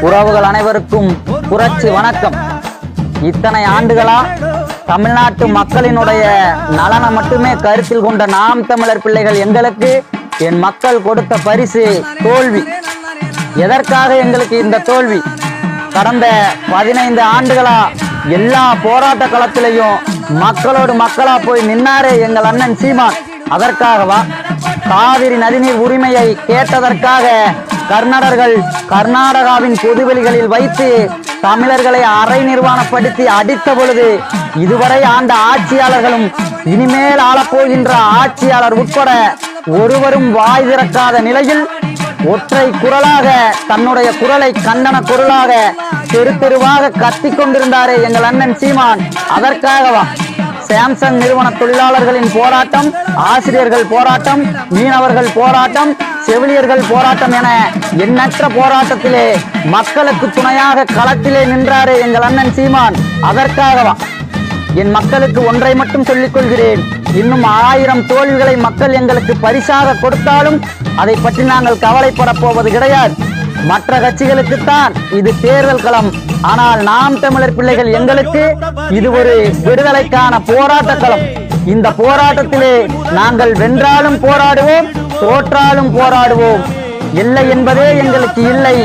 உறவுகள் அனைவருக்கும் புரட்சி வணக்கம். இத்தனை ஆண்டுகளா தமிழ்நாட்டு மக்களினுடைய நலனை மட்டுமே கருத்தில் கொண்ட நாம் தமிழர் பிள்ளைகள் எங்களுக்கு என் மக்கள் கொடுத்த பரிசு தோல்வி. எதற்காக எங்களுக்கு இந்த தோல்வி? கடந்த 15 ஆண்டுகளா எல்லா போராட்ட களத்திலையும் மக்களோடு மக்களா போய் நின்னாரே எங்கள் அண்ணன் சீமான். அதற்காகவா? காவிரி நதிநீர் உரிமையை கேட்டதற்காக கர்நாடகர்கள் கர்நாடகாவின் பொதுவெளிகளில் வைத்து தமிழர்களை அரை நிர்வாணப்படுத்தி அடித்த பொழுது இதுவரை ஆண்ட ஆட்சியாளர்களும் இனிமேல் ஆளப்போகின்ற ஆட்சியாளர் உட்பட ஒருவரும் வாய் திறக்காத நிலையில் ஒற்றை குரலாக தன்னுடைய குரலை கண்டன குரலாக தெரு தெருவாக கத்திக் கொண்டிருந்தாரே எங்கள் அண்ணன் சீமான். அதற்காகவா? சாம்சங் நிறுவன தொழிலாளர்களின் போராட்டம், ஆசிரியர்கள் போராட்டம், மீனவர்கள் போராட்டம், செவிலியர்கள் போராட்டம் என எண்ணற்ற போராட்டத்திலே மக்களுக்கு துணையாக களத்திலே நின்றாரே எங்கள் அண்ணன் சீமான். அதற்காகவா? என் மக்களுக்கு ஒன்றை மட்டும் சொல்லிக் கொள்கிறேன். இன்னும் 1000 தோல்விகளை மக்கள் எங்களுக்கு பரிசாக கொடுத்தாலும் அதை பற்றி நாங்கள் கவலைப்பட போவது கிடையாது. மற்ற கட்சிகளுக்குத்தான் இது தேர்தல் களம். ஆனால் நாம் தமிழர் பிள்ளைகள் எங்களுக்கு இது ஒரு விடுதலைக்கான போராட்ட களம். இந்த போராட்டத்திலே நாங்கள் வென்றாலும் போராடுவோம், தோற்றாலும் போராடுவோம். இல்லை என்பதே எங்களுக்கு இல்லை.